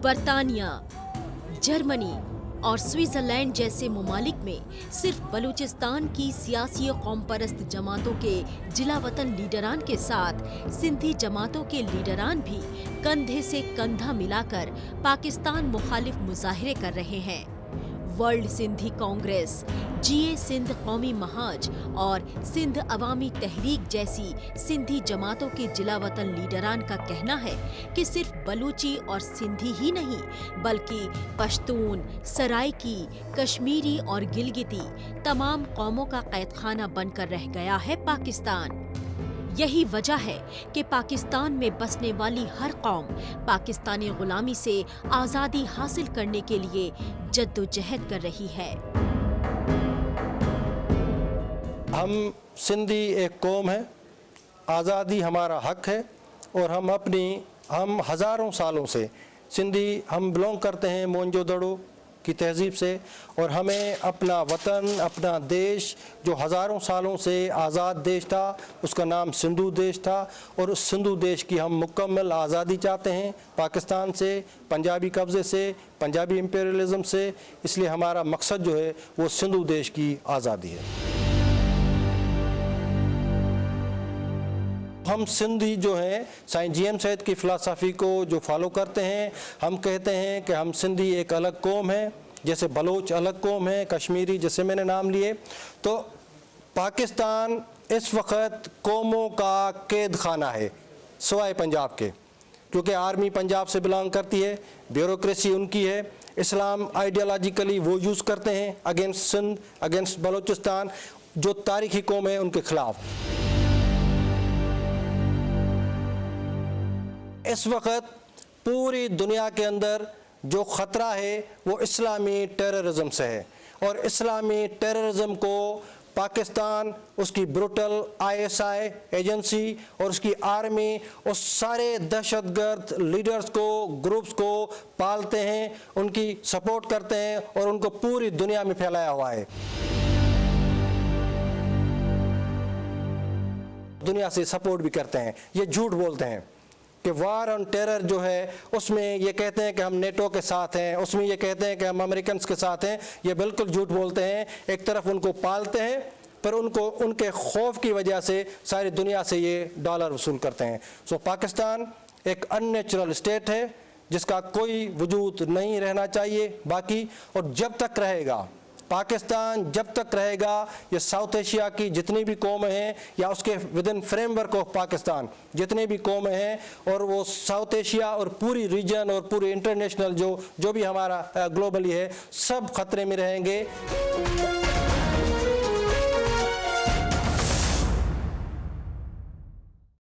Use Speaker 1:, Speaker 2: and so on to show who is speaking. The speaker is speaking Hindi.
Speaker 1: बर्तानिया, जर्मनी और स्विट्जरलैंड जैसे ममालिक में सिर्फ बलूचिस्तान की सियासी कौम परस्त जमातों के जिला वतन लीडरान के साथ सिंधी जमातों के लीडरान भी कंधे से कंधा मिलाकर पाकिस्तान मुखालिफ मुजाहरे कर रहे हैं। वर्ल्ड सिंधी कांग्रेस, जीए सिंध कौमी महाज और सिंध अवामी तहरीक जैसी सिंधी जमातों के जिला वतन लीडरान का कहना है कि सिर्फ बलूची और सिंधी ही नहीं बल्कि पश्तून, सराइकी, कश्मीरी और गिलगिती तमाम कौमों का कैदखाना बनकर रह गया है पाकिस्तान। यही वजह है कि पाकिस्तान में बसने वाली हर कौम पाकिस्तानी गुलामी से आज़ादी हासिल करने के लिए जद्दोजहद कर रही है।
Speaker 2: हम सिंधी एक कौम है, आज़ादी हमारा हक है और हम हज़ारों सालों से सिंधी हम बिलोंग करते हैं मोहनजोदड़ो की तहज़ीब से और हमें अपना वतन, अपना देश जो हज़ारों सालों से आज़ाद देश था उसका नाम सिंधु देश था और उस सिंधु देश की हम मुकम्मल आज़ादी चाहते हैं पाकिस्तान से, पंजाबी कब्ज़े से, पंजाबी इंपीरियलिज़म से। इसलिए हमारा मकसद जो है वो सिंधु देश की आज़ादी है। हम सिंधी जो हैं साईं जीएम सैयद की फ़िलासफ़ी को जो फॉलो करते हैं, हम कहते हैं कि हम सिंधी एक अलग कौम है, जैसे बलोच अलग कौम है, कश्मीरी जैसे मैंने नाम लिए। तो पाकिस्तान इस वक्त कौमों का कैद खाना है सिवाय पंजाब के, क्योंकि आर्मी पंजाब से बिलोंग करती है, ब्यूरोक्रेसी उनकी है, इस्लाम आइडियालॉजिकली वो यूज़ करते हैं अगेंस्ट सिंध, अगेंस्ट बलोचिस्तान, जो तारीख़ी कौम है उनके ख़िलाफ़। इस वक्त पूरी दुनिया के अंदर जो ख़तरा है वो इस्लामी टेररिज़म से है और इस्लामी टेररिज़म को पाकिस्तान, उसकी ब्रूटल आईएसआई एजेंसी और उसकी आर्मी उस सारे दहशतगर्द लीडर्स को, ग्रुप्स को पालते हैं, उनकी सपोर्ट करते हैं और उनको पूरी दुनिया में फैलाया हुआ है। दुनिया से सपोर्ट भी करते हैं, ये झूठ बोलते हैं कि वार ऑन टेरर जो है उसमें ये कहते हैं कि हम नेटो के साथ हैं, उसमें ये कहते हैं कि हम अमेरिकन के साथ हैं। ये बिल्कुल झूठ बोलते हैं। एक तरफ उनको पालते हैं पर उनको उनके खौफ की वजह से सारी दुनिया से ये डॉलर वसूल करते हैं। सो पाकिस्तान एक अननेचुरल स्टेट है जिसका कोई वजूद नहीं रहना चाहिए बाकी, और जब तक रहेगा पाकिस्तान, जब तक रहेगा ये साउथ एशिया की जितनी भी कौमें हैं या उसके with in framework of Pakistan जितने भी कौमें हैं और वो साउथ एशिया और पूरी रीजन और पूरी इंटरनेशनल जो भी हमारा ग्लोबली है, सब खतरे में रहेंगे।